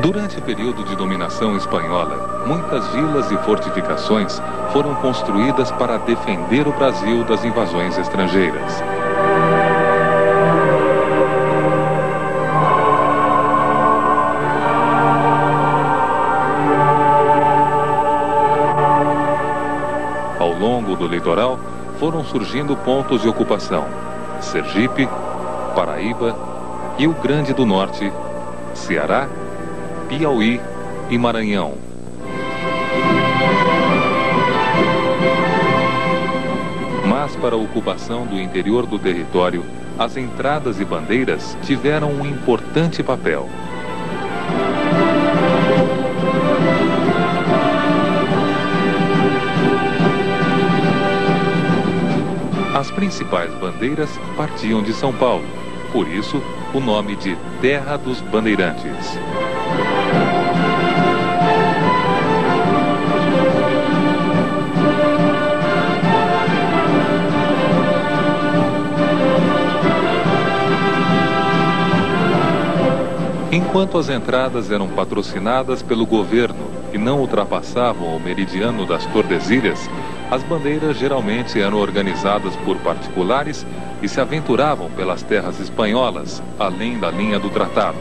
Durante o período de dominação espanhola, muitas vilas e fortificações foram construídas para defender o Brasil das invasões estrangeiras. Ao longo do litoral, foram surgindo pontos de ocupação: Sergipe, Paraíba, Rio Grande do Norte, Ceará, Piauí e Maranhão. Mas para a ocupação do interior do território, as entradas e bandeiras tiveram um importante papel. As principais bandeiras partiam de São Paulo, por isso o nome de Terra dos Bandeirantes. Enquanto as entradas eram patrocinadas pelo governo e não ultrapassavam o meridiano das Tordesilhas, as bandeiras geralmente eram organizadas por particulares e se aventuravam pelas terras espanholas, além da linha do tratado.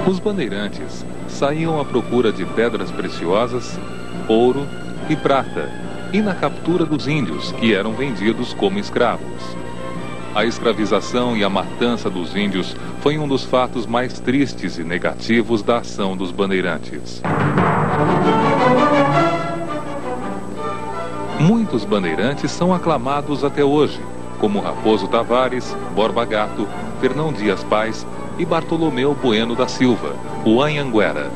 Os bandeirantes saíam à procura de pedras preciosas, ouro e prata, e na captura dos índios, que eram vendidos como escravos. A escravização e a matança dos índios foi um dos fatos mais tristes e negativos da ação dos bandeirantes. Muitos bandeirantes são aclamados até hoje, como Raposo Tavares, Borba Gato, Fernão Dias Paz e Bartolomeu Bueno da Silva, o Anhanguera.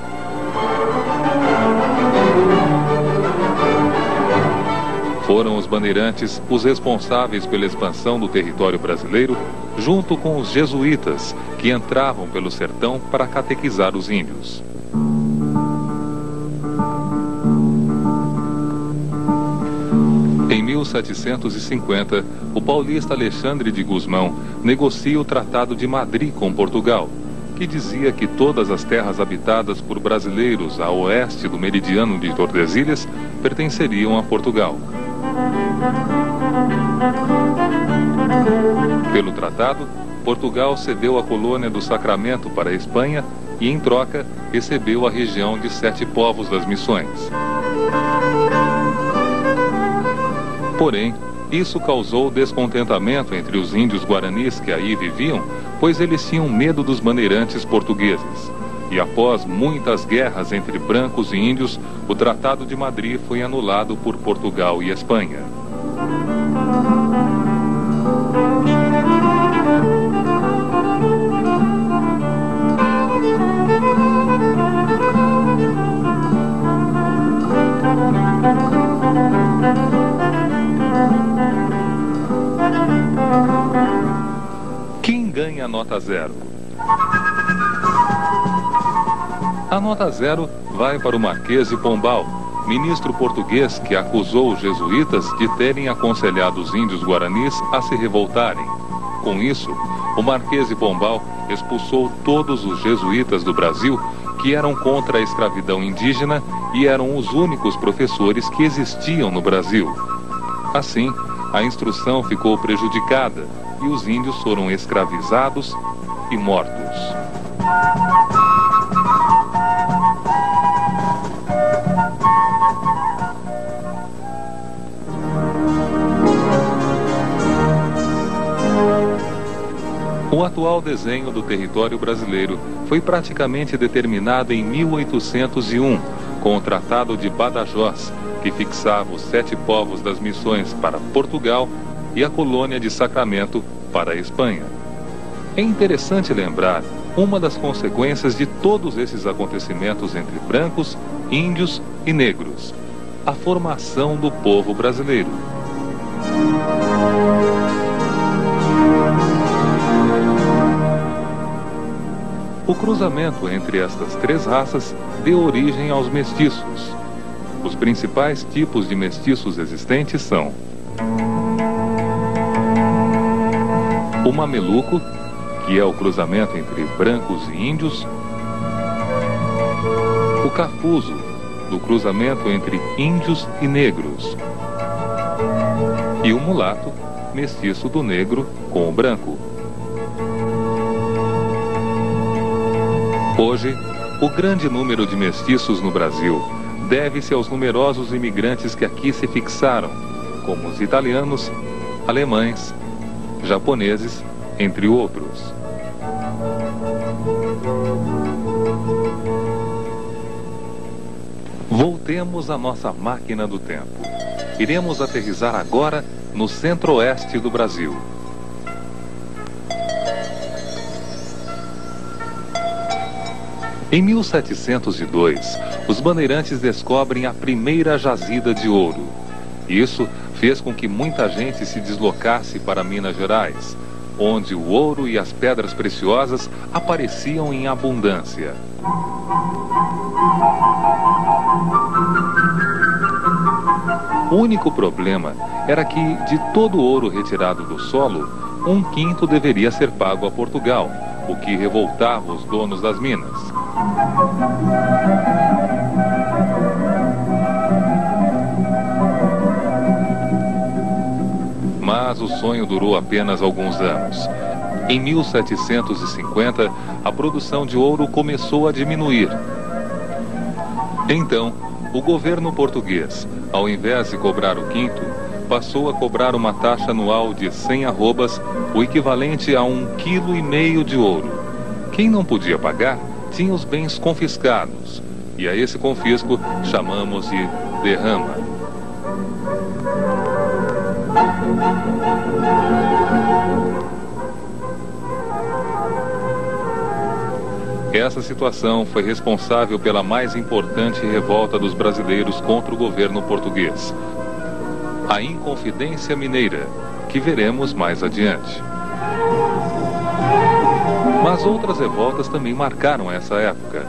Foram os bandeirantes os responsáveis pela expansão do território brasileiro, junto com os jesuítas, que entravam pelo sertão para catequizar os índios. Em 1750, o paulista Alexandre de Gusmão negocia o Tratado de Madrid com Portugal, que dizia que todas as terras habitadas por brasileiros a oeste do meridiano de Tordesilhas pertenceriam a Portugal. Pelo tratado, Portugal cedeu a colônia do Sacramento para a Espanha e, em troca, recebeu a região de 7 povos das Missões. Porém, isso causou descontentamento entre os índios guaranis que aí viviam, pois eles tinham medo dos bandeirantes portugueses. E após muitas guerras entre brancos e índios, o Tratado de Madrid foi anulado por Portugal e Espanha. Quem ganha a nota 0? A nota 0 vai para o Marquês de Pombal, ministro português que acusou os jesuítas de terem aconselhado os índios guaranis a se revoltarem. Com isso, o Marquês de Pombal expulsou todos os jesuítas do Brasil que eram contra a escravidão indígena e eram os únicos professores que existiam no Brasil. Assim, a instrução ficou prejudicada e os índios foram escravizados e mortos. O atual desenho do território brasileiro foi praticamente determinado em 1801, com o Tratado de Badajoz, que fixava os 7 povos das Missões para Portugal e a colônia de Sacramento para a Espanha. É interessante lembrar uma das consequências de todos esses acontecimentos entre brancos, índios e negros: a formação do povo brasileiro. O cruzamento entre estas três raças deu origem aos mestiços. Os principais tipos de mestiços existentes são o mameluco, que é o cruzamento entre brancos e índios, o cafuso, do cruzamento entre índios e negros, e o mulato, mestiço do negro com o branco. Hoje, o grande número de mestiços no Brasil deve-se aos numerosos imigrantes que aqui se fixaram, como os italianos, alemães, japoneses, entre outros. Voltemos à nossa máquina do tempo. Iremos aterrissar agora no centro-oeste do Brasil. Em 1702, os bandeirantes descobrem a primeira jazida de ouro. Isso fez com que muita gente se deslocasse para Minas Gerais, onde o ouro e as pedras preciosas apareciam em abundância. O único problema era que, de todo o ouro retirado do solo, 1/5 deveria ser pago a Portugal, o que revoltava os donos das minas. Mas o sonho durou apenas alguns anos. Em 1750, a produção de ouro começou a diminuir. Então, o governo português, ao invés de cobrar o 1/5, passou a cobrar uma taxa anual de 100 arrobas, o equivalente a 1,5 kg de ouro. Quem não podia pagar tinha os bens confiscados, e a esse confisco chamamos de derrama. Essa situação foi responsável pela mais importante revolta dos brasileiros contra o governo português, a Inconfidência Mineira, que veremos mais adiante. Mas outras revoltas também marcaram essa época.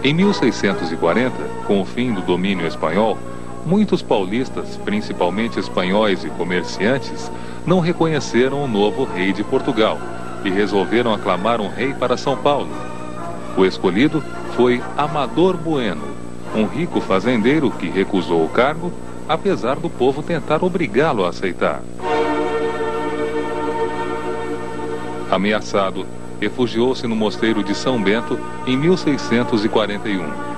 Em 1640, com o fim do domínio espanhol, muitos paulistas, principalmente espanhóis e comerciantes, não reconheceram o novo rei de Portugal e resolveram aclamar um rei para São Paulo. O escolhido foi Amador Bueno, um rico fazendeiro que recusou o cargo, apesar do povo tentar obrigá-lo a aceitar. Ameaçado, refugiou-se no mosteiro de São Bento em 1641.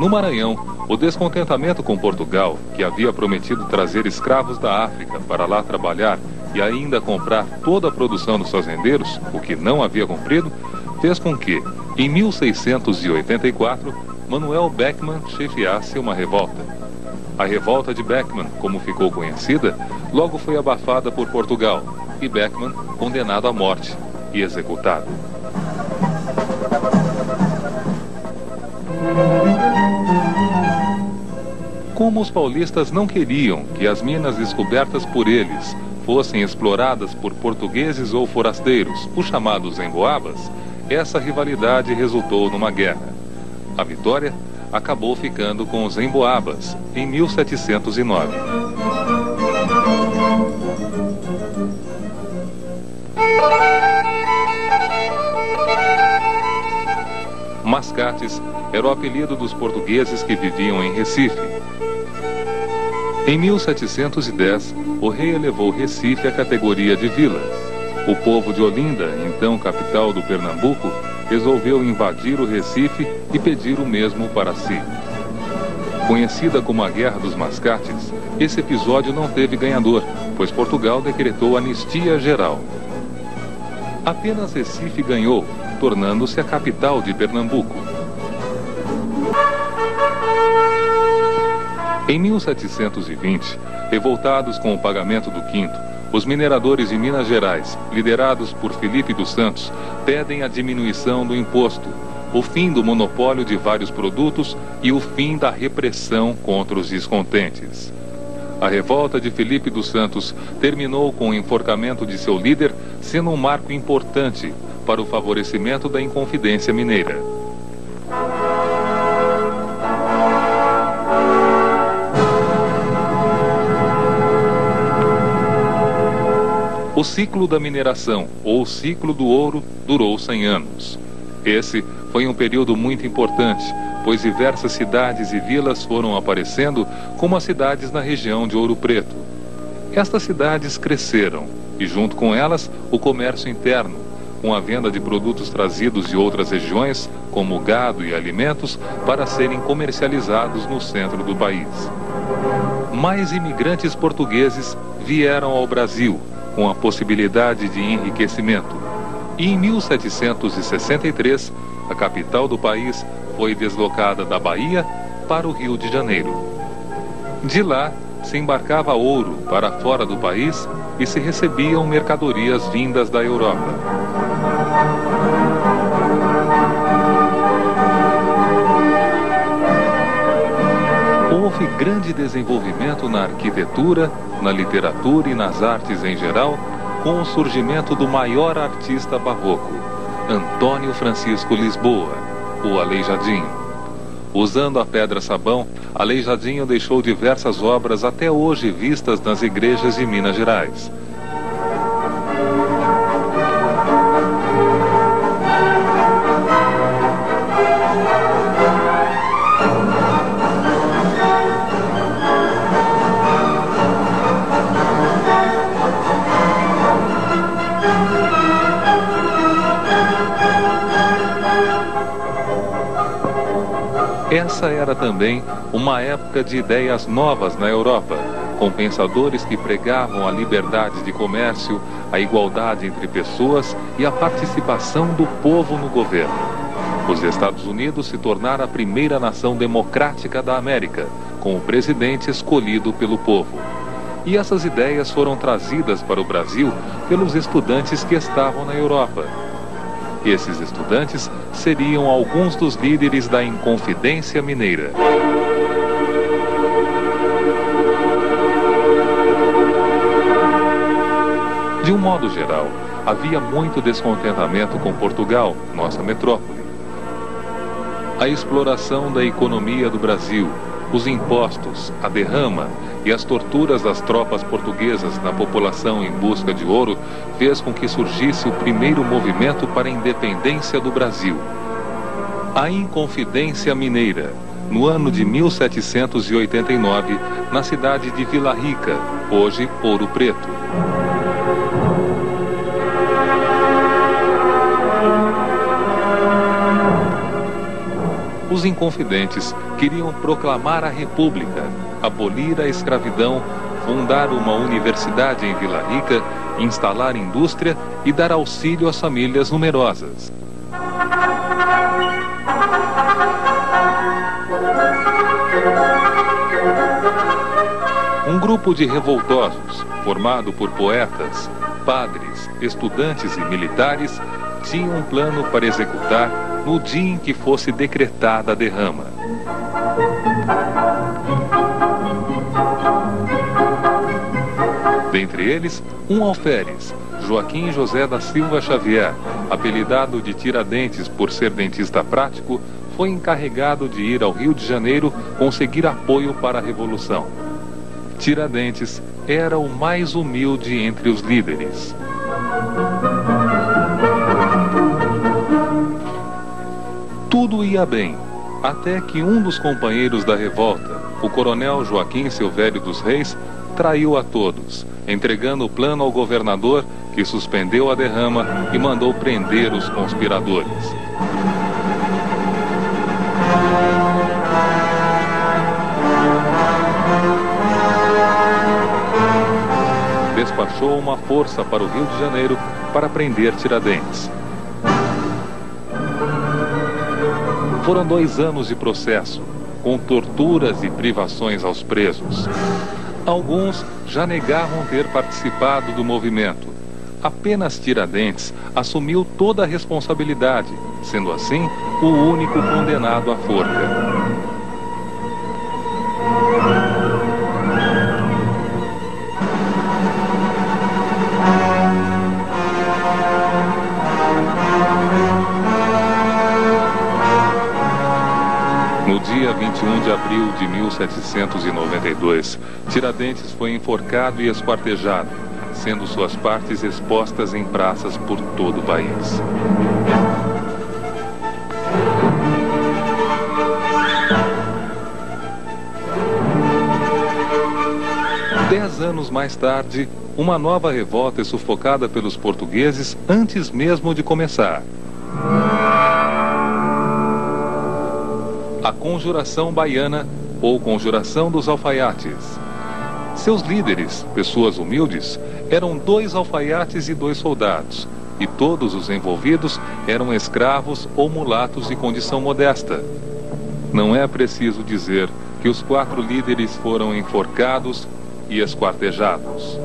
No Maranhão, o descontentamento com Portugal, que havia prometido trazer escravos da África para lá trabalhar e ainda comprar toda a produção dos fazendeiros, o que não havia cumprido, fez com que, em 1684, Manuel Beckmann chefiasse uma revolta. A revolta de Beckmann, como ficou conhecida, logo foi abafada por Portugal e Beckmann condenado à morte e executado. Como os paulistas não queriam que as minas descobertas por eles fossem exploradas por portugueses ou forasteiros, os chamados emboabas, essa rivalidade resultou numa guerra. A vitória acabou ficando com os emboabas, em 1709. Mascates era o apelido dos portugueses que viviam em Recife. Em 1710, o rei elevou Recife à categoria de vila. O povo de Olinda, então capital do Pernambuco, resolveu invadir o Recife e pedir o mesmo para si. Conhecida como a Guerra dos Mascates, esse episódio não teve ganhador, pois Portugal decretou anistia geral. Apenas Recife ganhou, tornando-se a capital de Pernambuco. Em 1720, revoltados com o pagamento do quinto, os mineradores de Minas Gerais, liderados por Felipe dos Santos, pedem a diminuição do imposto, o fim do monopólio de vários produtos e o fim da repressão contra os descontentes. A revolta de Felipe dos Santos terminou com o enforcamento de seu líder, sendo um marco importante para o favorecimento da Inconfidência Mineira. O ciclo da mineração, ou ciclo do ouro, durou 100 anos. Esse foi um período muito importante, pois diversas cidades e vilas foram aparecendo como as cidades na região de Ouro Preto. Estas cidades cresceram e, junto com elas, o comércio interno, com a venda de produtos trazidos de outras regiões, como gado e alimentos, para serem comercializados no centro do país. Mais imigrantes portugueses vieram ao Brasil, com a possibilidade de enriquecimento. E em 1763, a capital do país foi deslocada da Bahia para o Rio de Janeiro. De lá, se embarcava ouro para fora do país e se recebiam mercadorias vindas da Europa. Houve grande desenvolvimento na arquitetura, na literatura e nas artes em geral, com o surgimento do maior artista barroco, Antônio Francisco Lisboa, o Aleijadinho. Usando a pedra-sabão, Aleijadinho deixou diversas obras até hoje vistas nas igrejas de Minas Gerais. Essa era também uma época de ideias novas na Europa, com pensadores que pregavam a liberdade de comércio, a igualdade entre pessoas e a participação do povo no governo. Os Estados Unidos se tornaram a primeira nação democrática da América, com o presidente escolhido pelo povo. E essas ideias foram trazidas para o Brasil pelos estudantes que estavam na Europa. Esses estudantes seriam alguns dos líderes da Inconfidência Mineira. De um modo geral, havia muito descontentamento com Portugal, nossa metrópole. A exploração da economia do Brasil, os impostos, a derrama e as torturas das tropas portuguesas na população em busca de ouro fez com que surgisse o primeiro movimento para a independência do Brasil. A Inconfidência Mineira, no ano de 1789, na cidade de Vila Rica, hoje Ouro Preto. Os inconfidentes queriam proclamar a República, abolir a escravidão, fundar uma universidade em Vila Rica, instalar indústria e dar auxílio às famílias numerosas. Um grupo de revoltosos, formado por poetas, padres, estudantes e militares, tinha um plano para executar no dia em que fosse decretada a derrama. Dentre eles, um alferes, Joaquim José da Silva Xavier, apelidado de Tiradentes por ser dentista prático, foi encarregado de ir ao Rio de Janeiro conseguir apoio para a Revolução. Tiradentes era o mais humilde entre os líderes. Tudo ia bem, até que um dos companheiros da revolta, o coronel Joaquim Silvério dos Reis, traiu a todos, entregando o plano ao governador, que suspendeu a derrama e mandou prender os conspiradores. Despachou uma força para o Rio de Janeiro para prender Tiradentes. Foram 2 anos de processo, com torturas e privações aos presos. Alguns já negavam ter participado do movimento, apenas Tiradentes assumiu toda a responsabilidade, sendo assim o único condenado à forca. No dia 21 de abril de 1792, Tiradentes foi enforcado e esquartejado, sendo suas partes expostas em praças por todo o país. Dez anos mais tarde, uma nova revolta é sufocada pelos portugueses antes mesmo de começar. A Conjuração Baiana, ou Conjuração dos Alfaiates. Seus líderes, pessoas humildes, eram 2 alfaiates e 2 soldados, e todos os envolvidos eram escravos ou mulatos de condição modesta. Não é preciso dizer que os 4 líderes foram enforcados e esquartejados.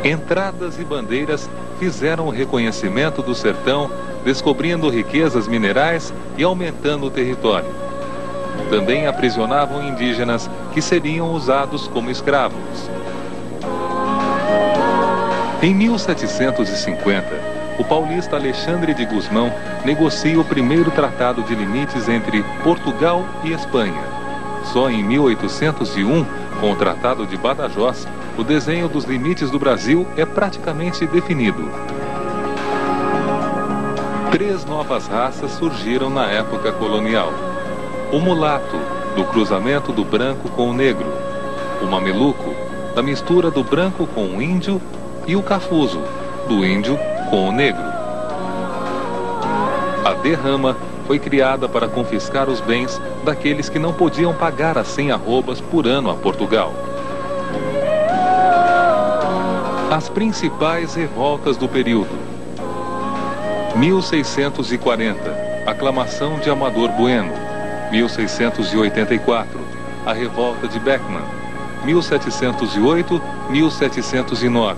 Entradas e bandeiras fizeram o reconhecimento do sertão, descobrindo riquezas minerais e aumentando o território. Também aprisionavam indígenas que seriam usados como escravos. Em 1750, o paulista Alexandre de Gusmão negocia o primeiro tratado de limites entre Portugal e Espanha. Só em 1801, com o Tratado de Badajoz, o desenho dos limites do Brasil é praticamente definido. 3 novas raças surgiram na época colonial. O mulato, do cruzamento do branco com o negro. O mameluco, da mistura do branco com o índio. E o cafuzo, do índio com o negro. A derrama foi criada para confiscar os bens daqueles que não podiam pagar as 100 arrobas por ano a Portugal. As principais revoltas do período: 1640, Aclamação de Amador Bueno. 1684, a Revolta de Beckman. 1708-1709,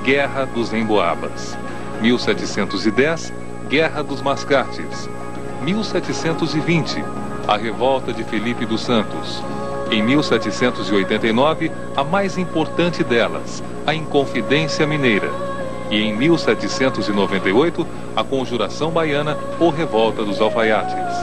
Guerra dos Emboabas. 1710, Guerra dos Mascates. 1720, a Revolta de Felipe dos Santos. Em 1789, a mais importante delas, a Inconfidência Mineira. E em 1798, a Conjuração Baiana ou Revolta dos Alfaiates.